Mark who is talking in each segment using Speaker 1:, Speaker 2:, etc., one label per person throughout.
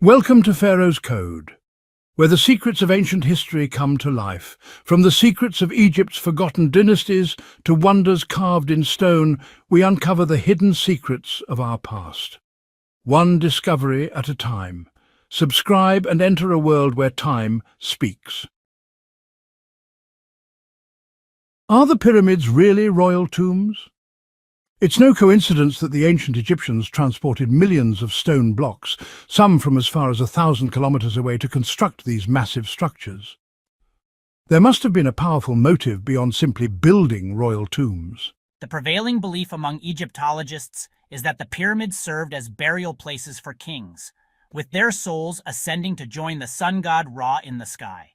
Speaker 1: Welcome to Pharaoh's Code, where the secrets of ancient history come to life. From the secrets of Egypt's forgotten dynasties to wonders carved in stone, we uncover the hidden secrets of our past. One discovery at a time. Subscribe and enter a world where time speaks. Are the pyramids really royal tombs? It's no coincidence that the ancient Egyptians transported millions of stone blocks, some from as far as 1,000 kilometers away, to construct these massive structures. There must have been a powerful motive beyond simply building royal tombs.
Speaker 2: The prevailing belief among Egyptologists is that the pyramids served as burial places for kings, with their souls ascending to join the sun god Ra in the sky.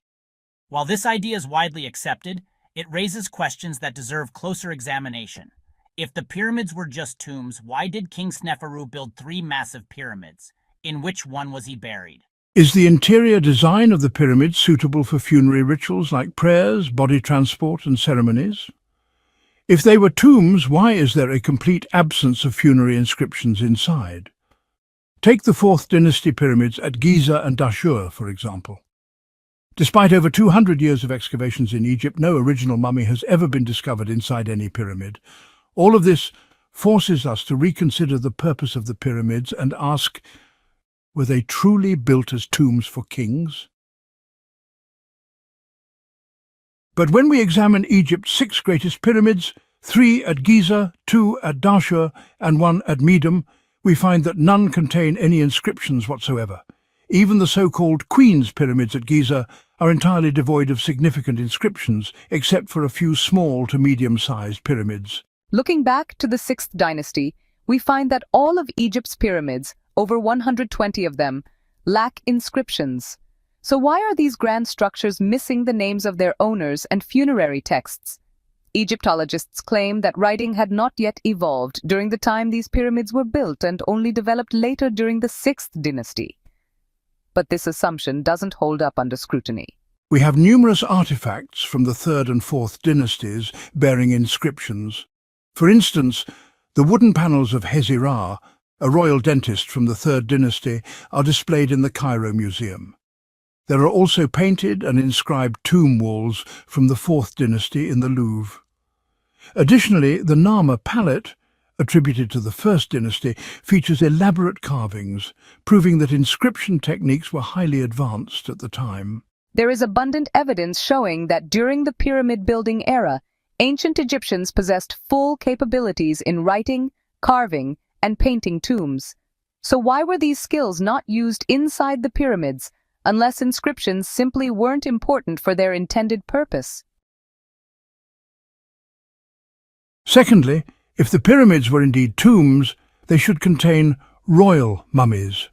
Speaker 2: While this idea is widely accepted, it raises questions that deserve closer examination. If the pyramids were just tombs, why did King Sneferu build 3 massive pyramids? In which one was he buried?
Speaker 1: Is the interior design of the pyramids suitable for funerary rituals like prayers, body transport, and ceremonies? If they were tombs, why is there a complete absence of funerary inscriptions inside? Take the 4th dynasty pyramids at Giza and Dashur, for example. Despite over 200 years of excavations in Egypt, no original mummy has ever been discovered inside any pyramid. All of this forces us to reconsider the purpose of the pyramids and ask, were they truly built as tombs for kings? But when we examine Egypt's 6 greatest pyramids, 3 at Giza, 2 at Dashur, and 1 at Medum, we find that none contain any inscriptions whatsoever. Even the so-called Queen's pyramids at Giza are entirely devoid of significant inscriptions, except for a few small to medium-sized pyramids.
Speaker 3: Looking back to the 6th dynasty, we find that all of Egypt's pyramids, over 120 of them, lack inscriptions. So why are these grand structures missing the names of their owners and funerary texts? Egyptologists claim that writing had not yet evolved during the time these pyramids were built and only developed later during the 6th dynasty. But this assumption doesn't hold up under scrutiny.
Speaker 1: We have numerous artifacts from the 3rd and 4th dynasties bearing inscriptions. For instance, the wooden panels of Hezirah, a royal dentist from the 3rd dynasty, are displayed in the Cairo Museum. There are also painted and inscribed tomb walls from the 4th dynasty in the Louvre. Additionally, the Narmer palette, attributed to the 1st dynasty, features elaborate carvings, proving that inscription techniques were highly advanced at the time.
Speaker 3: There is abundant evidence showing that during the pyramid building era, ancient Egyptians possessed full capabilities in writing, carving, and painting tombs. So why were these skills not used inside the pyramids, unless inscriptions simply weren't important for their intended purpose?
Speaker 1: Secondly, if the pyramids were indeed tombs, they should contain royal mummies.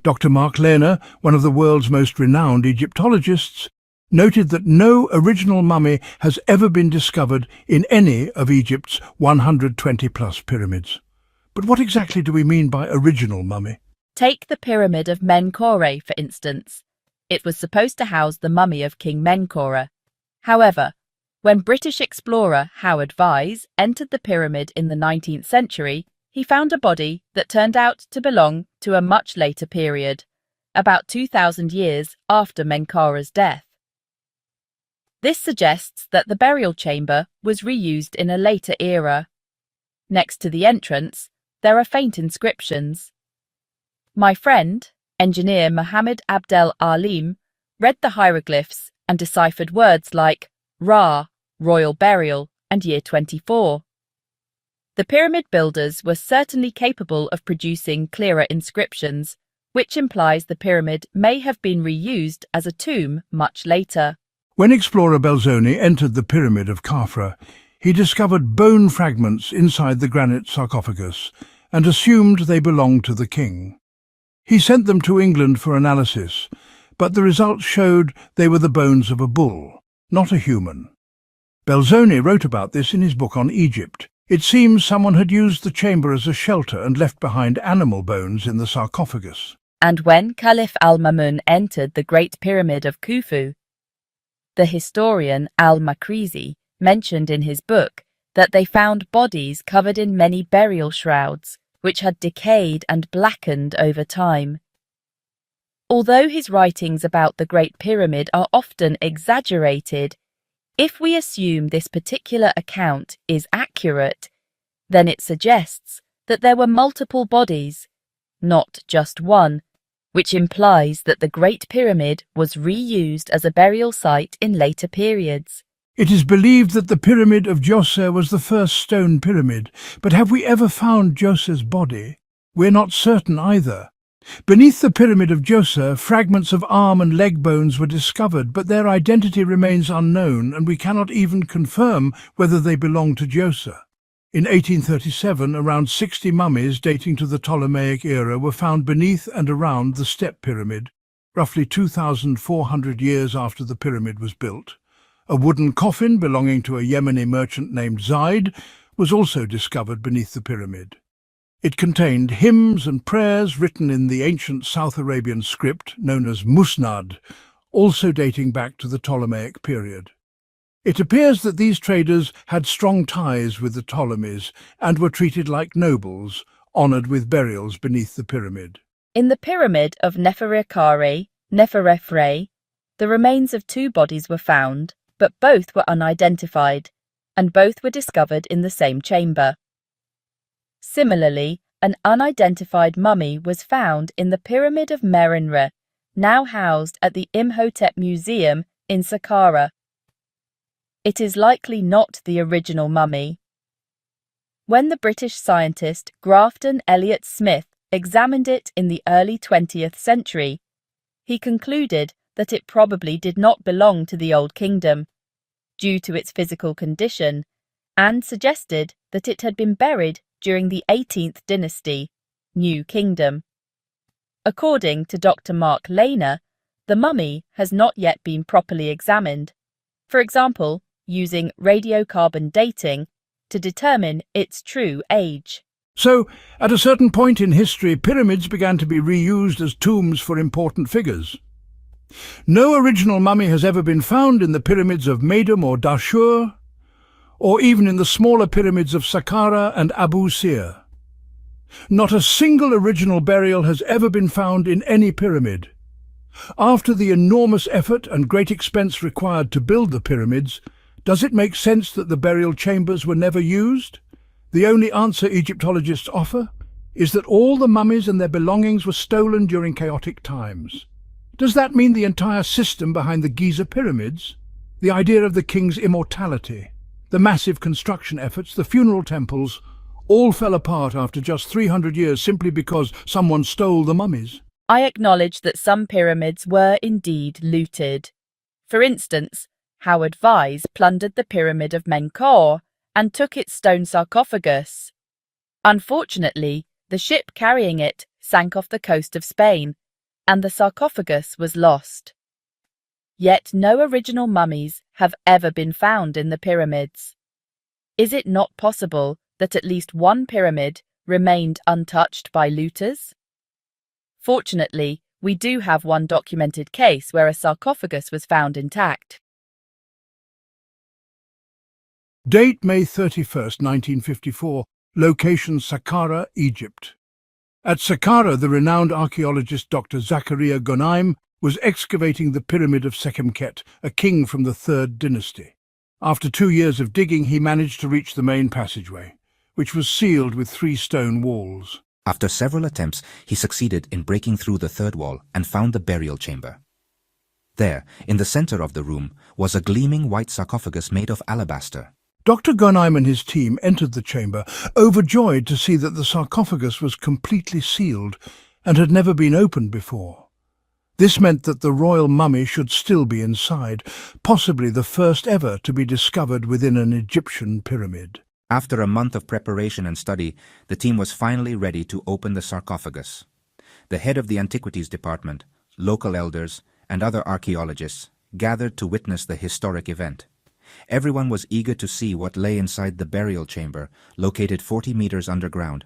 Speaker 1: Dr. Mark Lehner, one of the world's most renowned Egyptologists, noted that no original mummy has ever been discovered in any of Egypt's 120-plus pyramids. But what exactly do we mean by original mummy?
Speaker 4: Take the Pyramid of Menkore, for instance. It was supposed to house the mummy of King Menkore. However, when British explorer Howard Vyse entered the pyramid in the 19th century, he found a body that turned out to belong to a much later period, about 2,000 years after Menkare's death. This suggests that the burial chamber was reused in a later era. Next to the entrance, there are faint inscriptions. My friend, engineer Mohammed Abdel Alim, read the hieroglyphs and deciphered words like Ra, royal burial, and year 24. The pyramid builders were certainly capable of producing clearer inscriptions, which implies the pyramid may have been reused as a tomb much later.
Speaker 1: When explorer Belzoni entered the pyramid of Khafra, he discovered bone fragments inside the granite sarcophagus and assumed they belonged to the king. He sent them to England for analysis, but the results showed they were the bones of a bull, not a human. Belzoni wrote about this in his book on Egypt. It seems someone had used the chamber as a shelter and left behind animal bones in the sarcophagus.
Speaker 4: And when Caliph al-Mamun entered the Great Pyramid of Khufu, the historian al-Makrizi mentioned in his book that they found bodies covered in many burial shrouds, which had decayed and blackened over time. Although his writings about the Great Pyramid are often exaggerated, if we assume this particular account is accurate, then it suggests that there were multiple bodies, not just one, which implies that the Great Pyramid was reused as a burial site in later periods.
Speaker 1: It is believed that the Pyramid of Djoser was the first stone pyramid, but have we ever found Djoser's body? We're not certain either. Beneath the Pyramid of Djoser, fragments of arm and leg bones were discovered, but their identity remains unknown, and we cannot even confirm whether they belong to Djoser. In 1837, around 60 mummies dating to the Ptolemaic era were found beneath and around the Step Pyramid, roughly 2,400 years after the pyramid was built. A wooden coffin belonging to a Yemeni merchant named Zaid was also discovered beneath the pyramid. It contained hymns and prayers written in the ancient South Arabian script known as Musnad, also dating back to the Ptolemaic period. It appears that these traders had strong ties with the Ptolemies and were treated like nobles, honoured with burials beneath the pyramid.
Speaker 4: In the pyramid of Neferefre, the remains of 2 bodies were found, but both were unidentified, and both were discovered in the same chamber. Similarly, an unidentified mummy was found in the Pyramid of Merenre, now housed at the Imhotep Museum in Saqqara. It is likely not the original mummy. When the British scientist Grafton Elliott Smith examined it in the early 20th century, he concluded that it probably did not belong to the Old Kingdom, due to its physical condition, and suggested that it had been buried during the 18th dynasty, New Kingdom. According to Dr. Mark Lehner, the mummy has not yet been properly examined, for example, using radiocarbon dating to determine its true age.
Speaker 1: So, at a certain point in history, pyramids began to be reused as tombs for important figures. No original mummy has ever been found in the pyramids of Meidum or Dashur, or even in the smaller pyramids of Saqqara and Abu Sir. Not a single original burial has ever been found in any pyramid. After the enormous effort and great expense required to build the pyramids, does it make sense that the burial chambers were never used? The only answer Egyptologists offer is that all the mummies and their belongings were stolen during chaotic times. Does that mean the entire system behind the Giza pyramids? The idea of the king's immortality, the massive construction efforts, the funeral temples, all fell apart after just 300 years simply because someone stole the mummies?
Speaker 4: I acknowledge that some pyramids were indeed looted. For instance, Howard Vyse plundered the Pyramid of Menkaure and took its stone sarcophagus. Unfortunately, the ship carrying it sank off the coast of Spain, and the sarcophagus was lost. Yet no original mummies have ever been found in the pyramids. Is it not possible that at least one pyramid remained untouched by looters? Fortunately, we do have one documented case where a sarcophagus was found intact.
Speaker 1: Date May 31st, 1954. Location Saqqara, Egypt. At Saqqara, the renowned archaeologist Dr. Zakaria Gonaim was excavating the Pyramid of Sekhemkhet, a king from the 3rd dynasty. After 2 years of digging, he managed to reach the main passageway, which was sealed with 3 stone walls.
Speaker 5: After several attempts, he succeeded in breaking through the 3rd wall and found the burial chamber. There, in the center of the room, was a gleaming white sarcophagus made of alabaster.
Speaker 1: Dr. Gonaim and his team entered the chamber, overjoyed to see that the sarcophagus was completely sealed and had never been opened before. This meant that the royal mummy should still be inside, possibly the first ever to be discovered within an Egyptian pyramid.
Speaker 5: After a month of preparation and study, the team was finally ready to open the sarcophagus. The head of the antiquities department, local elders, and other archaeologists gathered to witness the historic event. Everyone was eager to see what lay inside the burial chamber, located 40 meters underground.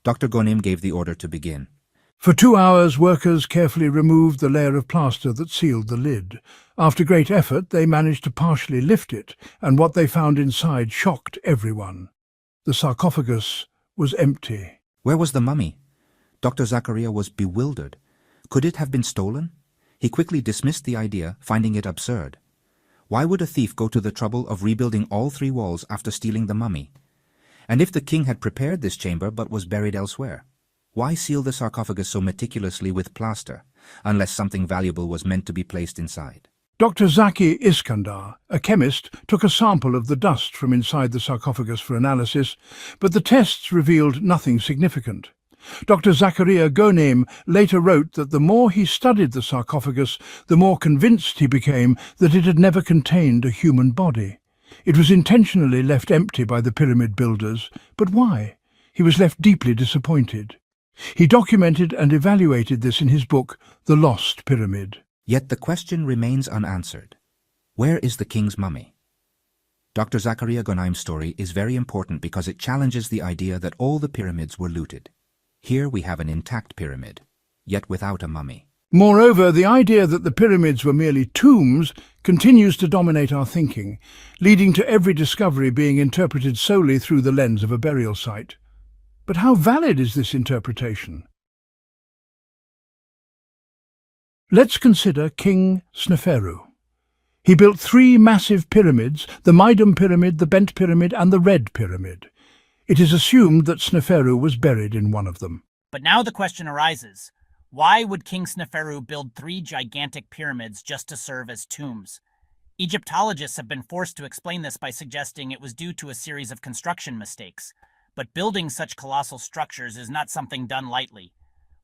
Speaker 5: Dr. Gonim gave the order to begin.
Speaker 1: For 2 hours, workers carefully removed the layer of plaster that sealed the lid. After great effort, they managed to partially lift it, and what they found inside shocked everyone. The sarcophagus was empty.
Speaker 5: Where was the mummy? Dr. Zakaria was bewildered. Could it have been stolen? He quickly dismissed the idea, finding it absurd. Why would a thief go to the trouble of rebuilding all 3 walls after stealing the mummy? And if the king had prepared this chamber but was buried elsewhere, why seal the sarcophagus so meticulously with plaster, unless something valuable was meant to be placed inside?
Speaker 1: Dr. Zaki Iskandar, a chemist, took a sample of the dust from inside the sarcophagus for analysis, but the tests revealed nothing significant. Dr. Zakaria Gonem later wrote that the more he studied the sarcophagus, the more convinced he became that it had never contained a human body. It was intentionally left empty by the pyramid builders, but why? He was left deeply disappointed. He documented and evaluated this in his book, The Lost Pyramid.
Speaker 5: Yet the question remains unanswered. Where is the king's mummy? Dr. Zakaria Gonaim's story is very important because it challenges the idea that all the pyramids were looted. Here we have an intact pyramid, yet without a mummy.
Speaker 1: Moreover, the idea that the pyramids were merely tombs continues to dominate our thinking, leading to every discovery being interpreted solely through the lens of a burial site. But how valid is this interpretation? Let's consider King Sneferu. He built 3 massive pyramids, the Meidum Pyramid, the Bent Pyramid, and the Red Pyramid. It is assumed that Sneferu was buried in one of them.
Speaker 2: But now the question arises, why would King Sneferu build 3 gigantic pyramids just to serve as tombs? Egyptologists have been forced to explain this by suggesting it was due to a series of construction mistakes. But building such colossal structures is not something done lightly.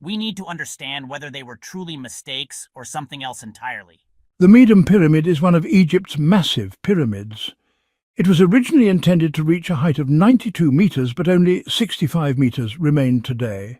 Speaker 2: We need to understand whether they were truly mistakes or something else entirely.
Speaker 1: The Meidum Pyramid is one of Egypt's massive pyramids. It was originally intended to reach a height of 92 meters, but only 65 meters remain today.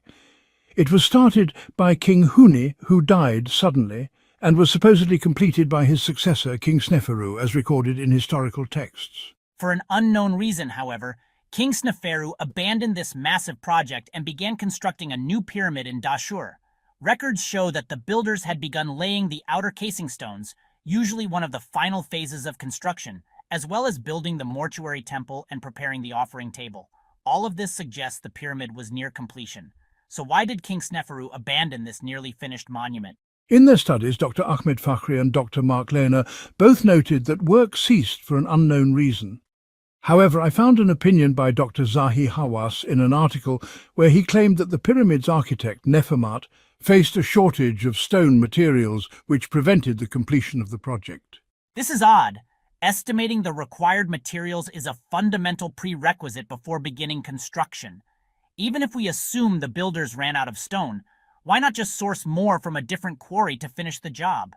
Speaker 1: It was started by King Huni, who died suddenly, and was supposedly completed by his successor, King Sneferu, as recorded in historical texts.
Speaker 2: For an unknown reason, however, King Sneferu abandoned this massive project and began constructing a new pyramid in Dashur. Records show that the builders had begun laying the outer casing stones, usually one of the final phases of construction, as well as building the mortuary temple and preparing the offering table. All of this suggests the pyramid was near completion. So why did King Sneferu abandon this nearly finished monument?
Speaker 1: In their studies, Dr. Ahmed Fakhri and Dr. Mark Lehner both noted that work ceased for an unknown reason. However, I found an opinion by Dr. Zahi Hawass in an article where he claimed that the pyramid's architect, Nefermat, faced a shortage of stone materials which prevented the completion of the project.
Speaker 2: This is odd. Estimating the required materials is a fundamental prerequisite before beginning construction. Even if we assume the builders ran out of stone, why not just source more from a different quarry to finish the job?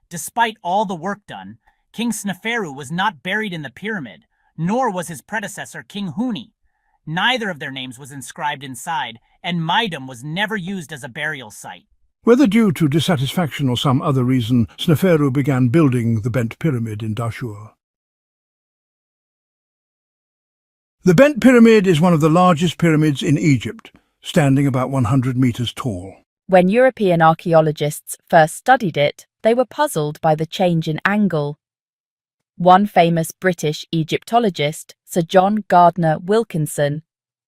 Speaker 2: Despite all the work done, King Sneferu was not buried in the pyramid, nor was his predecessor King Huni. Neither of their names was inscribed inside, and Meidum was never used as a burial site.
Speaker 1: Whether due to dissatisfaction or some other reason, Sneferu began building the Bent Pyramid in Dashur. The Bent Pyramid is one of the largest pyramids in Egypt, standing about 100 meters tall.
Speaker 4: When European archaeologists first studied it, they were puzzled by the change in angle. One famous British Egyptologist, Sir John Gardner Wilkinson,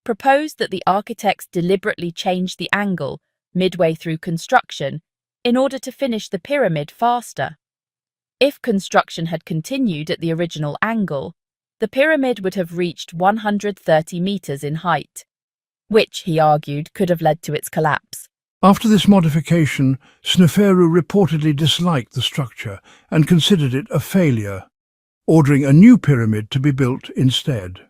Speaker 4: proposed that the architects deliberately changed the angle midway through construction in order to finish the pyramid faster. If construction had continued at the original angle, the pyramid would have reached 130 meters in height, which, he argued, could have led to its collapse.
Speaker 1: After this modification, Sneferu reportedly disliked the structure and considered it a failure, ordering a new pyramid to be built instead.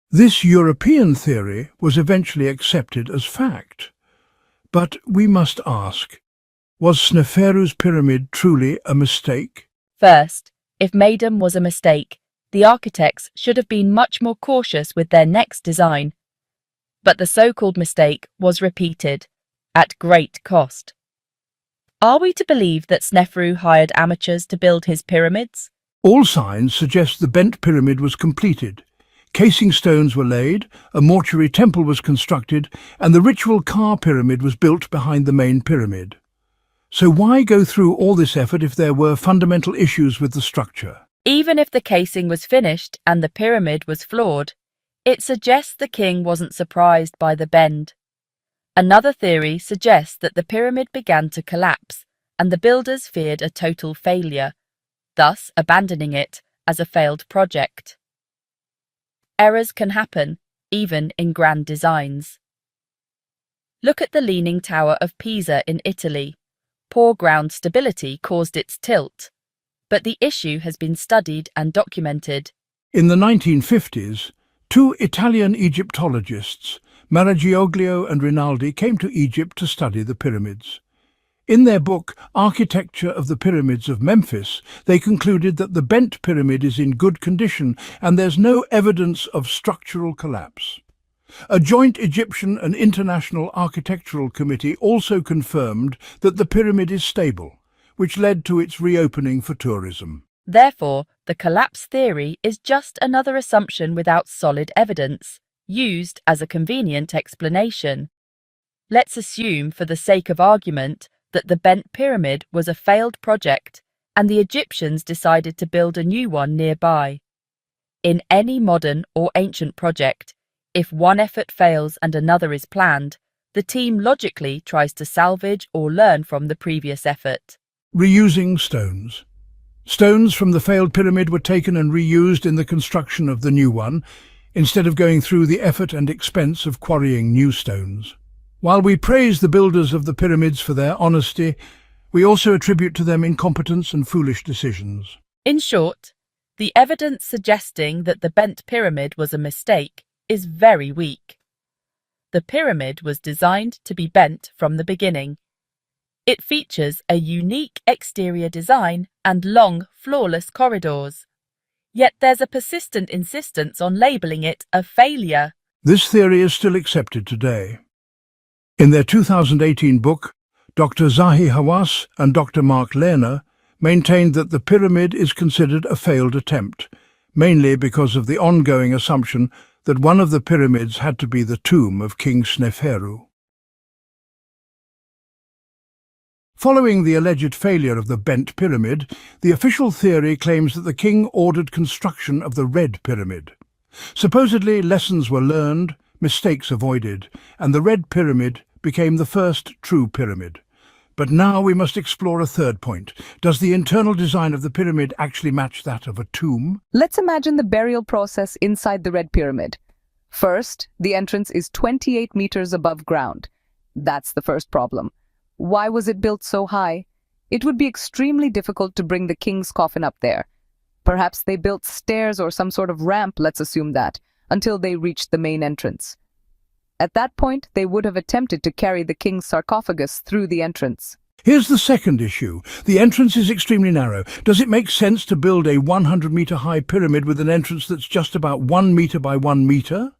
Speaker 1: This European theory was eventually accepted as fact. But we must ask, was Sneferu's pyramid truly a mistake?
Speaker 4: First, if Meidum was a mistake, the architects should have been much more cautious with their next design. But the so-called mistake was repeated, at great cost. Are we to believe that Sneferu hired amateurs to build his pyramids?
Speaker 1: All signs suggest the Bent Pyramid was completed. Casing stones were laid, a mortuary temple was constructed, and the ritual car pyramid was built behind the main pyramid. So why go through all this effort if there were fundamental issues with the structure?
Speaker 4: Even if the casing was finished and the pyramid was flawed, it suggests the king wasn't surprised by the bend. Another theory suggests that the pyramid began to collapse and the builders feared a total failure, thus abandoning it as a failed project. Errors can happen, even in grand designs. Look at the Leaning Tower of Pisa in Italy. Poor ground stability caused its tilt, but the issue has been studied and documented.
Speaker 1: In the 1950s, two Italian Egyptologists, Maragioglio and Rinaldi, came to Egypt to study the pyramids. In their book, Architecture of the Pyramids of Memphis, they concluded that the bent pyramid is in good condition and there's no evidence of structural collapse. A joint Egyptian and international architectural committee also confirmed that the pyramid is stable, which led to its reopening for tourism.
Speaker 4: Therefore, the collapse theory is just another assumption without solid evidence, used as a convenient explanation. Let's assume, for the sake of argument, that the bent pyramid was a failed project and the Egyptians decided to build a new one nearby. In any modern or ancient project, if one effort fails and another is planned, the team logically tries to salvage or learn from the previous effort.
Speaker 1: Reusing stones. Stones from the failed pyramid were taken and reused in the construction of the new one, instead of going through the effort and expense of quarrying new stones. While we praise the builders of the pyramids for their honesty, we also attribute to them incompetence and foolish decisions.
Speaker 4: In short, the evidence suggesting that the bent pyramid was a mistake is very weak. The pyramid was designed to be bent from the beginning. It features a unique exterior design and long, flawless corridors. Yet there's a persistent insistence on labelling it a failure.
Speaker 1: This theory is still accepted today. In their 2018 book, Dr. Zahi Hawass and Dr. Mark Lehner maintained that the pyramid is considered a failed attempt, mainly because of the ongoing assumption that one of the pyramids had to be the tomb of King Sneferu. Following the alleged failure of the bent pyramid, the official theory claims that the king ordered construction of the red pyramid. Supposedly, lessons were learned, mistakes avoided, and the red pyramid became the first true pyramid. But now we must explore a third point. Does the internal design of the pyramid actually match that of a tomb?
Speaker 3: Let's imagine the burial process inside the Red Pyramid. First, the entrance is 28 meters above ground. That's the first problem. Why was it built so high? It would be extremely difficult to bring the king's coffin up there. Perhaps they built stairs or some sort of ramp, let's assume that, until they reached the main entrance. At that point, they would have attempted to carry the king's sarcophagus through the entrance.
Speaker 1: Here's the second issue. The entrance is extremely narrow. Does it make sense to build a 100-meter-high pyramid with an entrance that's just about 1 meter by 1 meter?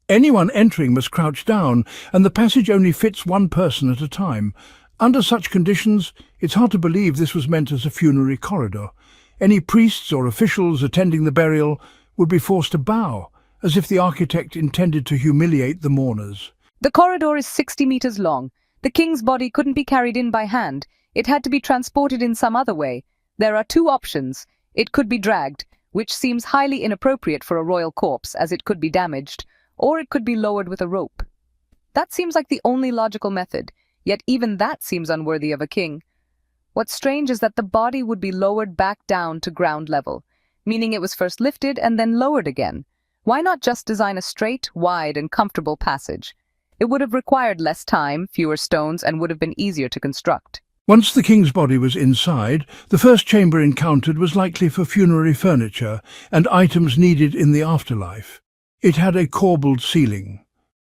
Speaker 1: Anyone entering must crouch down, and the passage only fits one person at a time. Under such conditions, it's hard to believe this was meant as a funerary corridor. Any priests or officials attending the burial would be forced to bow, as if the architect intended to humiliate the mourners.
Speaker 3: The corridor is 60 meters long. The king's body couldn't be carried in by hand. It had to be transported in some other way. There are two options. It could be dragged, which seems highly inappropriate for a royal corpse, as it could be damaged, or it could be lowered with a rope. That seems like the only logical method, yet even that seems unworthy of a king. What's strange is that the body would be lowered back down to ground level, meaning it was first lifted and then lowered again. Why not just design a straight, wide, and comfortable passage? It would have required less time, fewer stones, and would have been easier to construct.
Speaker 1: Once the king's body was inside, the first chamber encountered was likely for funerary furniture and items needed in the afterlife. It had a corbelled ceiling.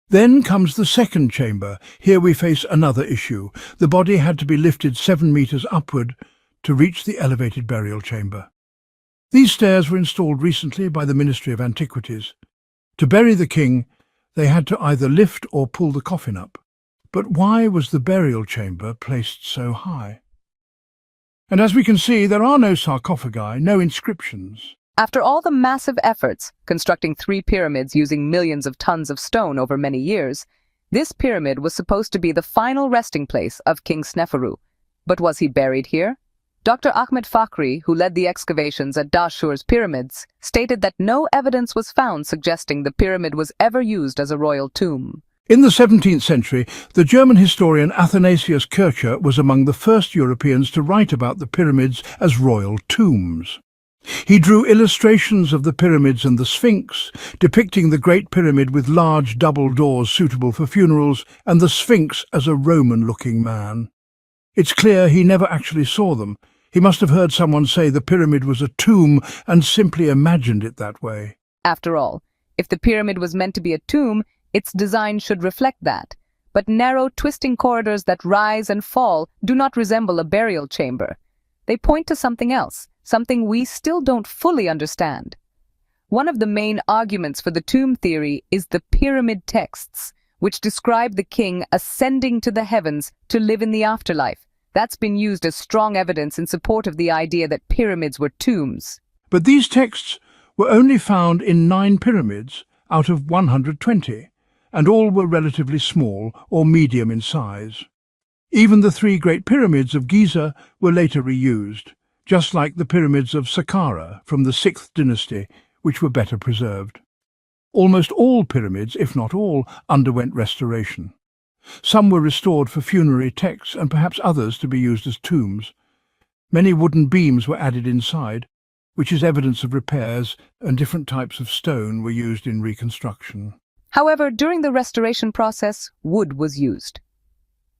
Speaker 1: Then comes the second chamber. Here we face another issue. The body had to be lifted 7 meters upward to reach the elevated burial chamber. These stairs were installed recently by the Ministry of Antiquities. To bury the king, they had to either lift or pull the coffin up. But why was the burial chamber placed so high? And as we can see, there are no sarcophagi, no inscriptions.
Speaker 3: After all the massive efforts, constructing 3 pyramids using millions of tons of stone over many years, this pyramid was supposed to be the final resting place of King Sneferu. But was he buried here? Dr. Ahmed Fakhri, who led the excavations at Dashur's pyramids, stated that no evidence was found suggesting the pyramid was ever used as a royal tomb.
Speaker 1: In the 17th century, the German historian Athanasius Kircher was among the first Europeans to write about the pyramids as royal tombs. He drew illustrations of the pyramids and the Sphinx, depicting the Great Pyramid with large double doors suitable for funerals and the Sphinx as a Roman-looking man. It's clear he never actually saw them. He must have heard someone say the pyramid was a tomb and simply imagined it that way.
Speaker 3: After all, if the pyramid was meant to be a tomb, its design should reflect that. But narrow, twisting corridors that rise and fall do not resemble a burial chamber. They point to something else, something we still don't fully understand. One of the main arguments for the tomb theory is the pyramid texts, which describe the king ascending to the heavens to live in the afterlife. That's been used as strong evidence in support of the idea that pyramids were tombs.
Speaker 1: But these texts were only found in 9 pyramids out of 120, and all were relatively small or medium in size. Even the 3 Great Pyramids of Giza were later reused, just like the pyramids of Saqqara from the 6th dynasty, which were better preserved. Almost all pyramids, if not all, underwent restoration. Some were restored for funerary texts and perhaps others to be used as tombs. Many wooden beams were added inside, which is evidence of repairs, and different types of stone were used in reconstruction.
Speaker 3: However, during the restoration process, wood was used.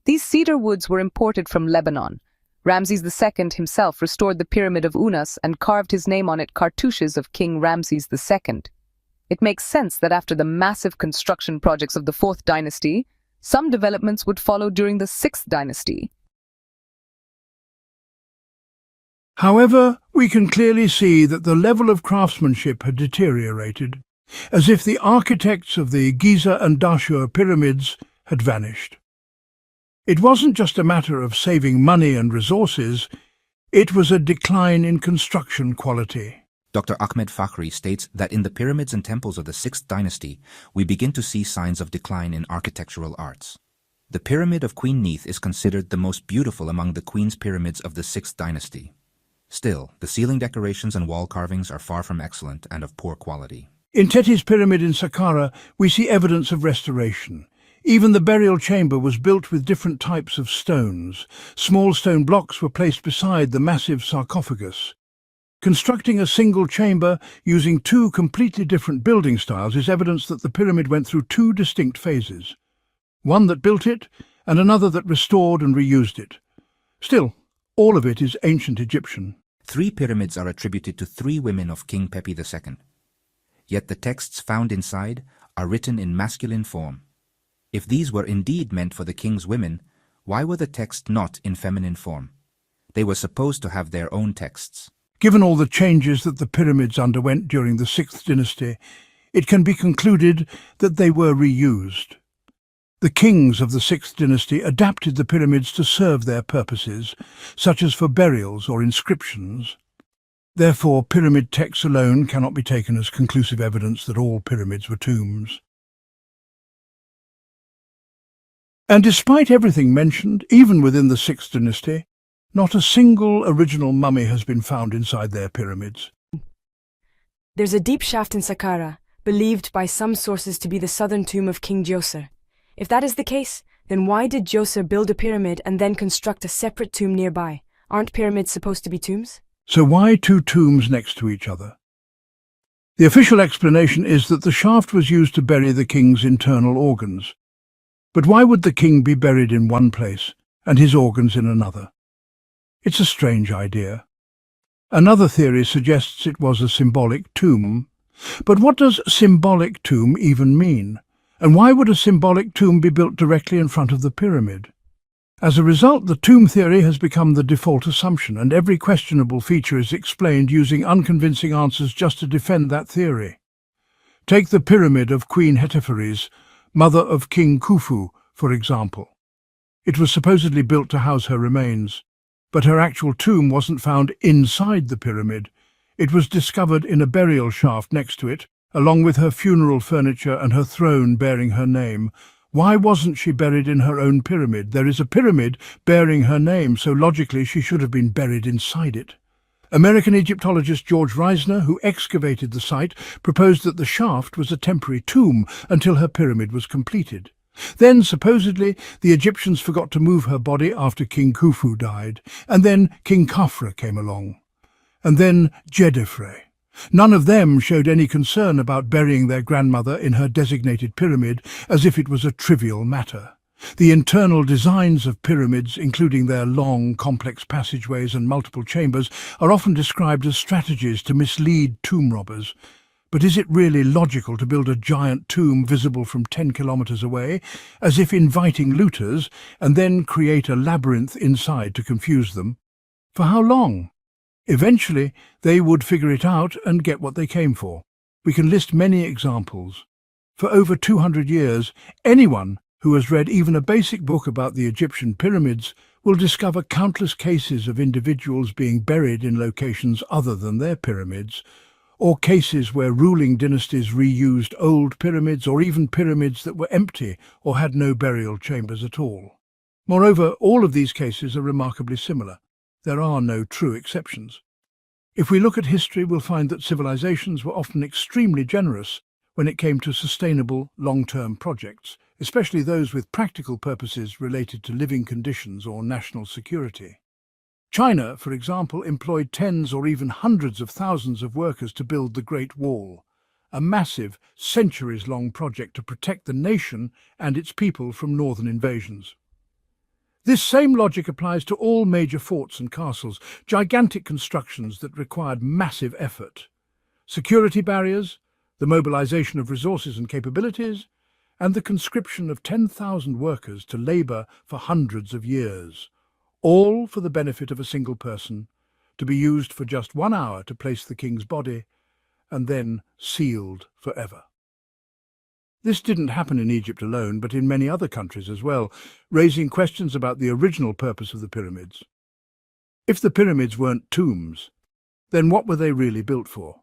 Speaker 3: These cedar woods were imported from Lebanon. Ramses II himself restored the Pyramid of Unas and carved his name on it cartouches of King Ramses II. It makes sense that after the massive construction projects of the 4th dynasty, some developments would follow during the 6th dynasty.
Speaker 1: However, we can clearly see that the level of craftsmanship had deteriorated, as if the architects of the Giza and Dashur pyramids had vanished. It wasn't just a matter of saving money and resources, it was a decline in construction quality.
Speaker 5: Dr. Ahmed Fakhri states that in the pyramids and temples of the 6th dynasty, we begin to see signs of decline in architectural arts. The Pyramid of Queen Neith is considered the most beautiful among the Queen's pyramids of the 6th dynasty. Still, the ceiling decorations and wall carvings are far from excellent and of poor quality.
Speaker 1: In Teti's pyramid in Saqqara, we see evidence of restoration. Even the burial chamber was built with different types of stones. Small stone blocks were placed beside the massive sarcophagus. Constructing a single chamber using 2 completely different building styles is evidence that the pyramid went through 2 distinct phases. One that built it, and another that restored and reused it. Still, all of it is ancient Egyptian.
Speaker 5: 3 pyramids are attributed to 3 women of King Pepi II. Yet the texts found inside are written in masculine form. If these were indeed meant for the king's women, why were the texts not in feminine form? They were supposed to have their own texts.
Speaker 1: Given all the changes that the pyramids underwent during the 6th dynasty, it can be concluded that they were reused. The kings of the 6th dynasty adapted the pyramids to serve their purposes, such as for burials or inscriptions. Therefore, pyramid texts alone cannot be taken as conclusive evidence that all pyramids were tombs. And despite everything mentioned, even within the 6th dynasty, not a single original mummy has been found inside their pyramids.
Speaker 6: There's a deep shaft in Saqqara, believed by some sources to be the southern tomb of King Djoser. If that is the case, then why did Djoser build a pyramid and then construct a separate tomb nearby? Aren't pyramids supposed to be tombs?
Speaker 1: So why 2 tombs next to each other? The official explanation is that the shaft was used to bury the king's internal organs. But why would the king be buried in one place and his organs in another? It's a strange idea. Another theory suggests it was a symbolic tomb. But what does symbolic tomb even mean? And why would a symbolic tomb be built directly in front of the pyramid? As a result, the tomb theory has become the default assumption, and every questionable feature is explained using unconvincing answers just to defend that theory. Take the pyramid of Queen Hetepheres, mother of King Khufu, for example. It was supposedly built to house her remains, but her actual tomb wasn't found inside the pyramid. It was discovered in a burial shaft next to it, along with her funeral furniture and her throne bearing her name. Why wasn't she buried in her own pyramid? There is a pyramid bearing her name, so logically she should have been buried inside it. American Egyptologist George Reisner, who excavated the site, proposed that the shaft was a temporary tomb until her pyramid was completed. Then, supposedly, the Egyptians forgot to move her body after King Khufu died, and then King Khafra came along, and then Djedefre. None of them showed any concern about burying their grandmother in her designated pyramid as if it was a trivial matter. The internal designs of pyramids, including their long, complex passageways and multiple chambers, are often described as strategies to mislead tomb robbers. But is it really logical to build a giant tomb visible from 10 kilometers away, as if inviting looters, and then create a labyrinth inside to confuse them? For how long? Eventually, they would figure it out and get what they came for. We can list many examples. For over 200 years, anyone who has read even a basic book about the Egyptian pyramids will discover countless cases of individuals being buried in locations other than their pyramids, or cases where ruling dynasties reused old pyramids or even pyramids that were empty or had no burial chambers at all. Moreover, all of these cases are remarkably similar. There are no true exceptions. If we look at history, we'll find that civilizations were often extremely generous when it came to sustainable, long-term projects, especially those with practical purposes related to living conditions or national security. China, for example, employed tens or even hundreds of thousands of workers to build the Great Wall, a massive, centuries-long project to protect the nation and its people from northern invasions. This same logic applies to all major forts and castles, gigantic constructions that required massive effort. Security barriers, the mobilization of resources and capabilities, and the conscription of 10,000 workers to labor for hundreds of years, all for the benefit of a single person, to be used for just 1 hour to place the king's body, and then sealed forever. This didn't happen in Egypt alone, but in many other countries as well, raising questions about the original purpose of the pyramids. If the pyramids weren't tombs, then what were they really built for?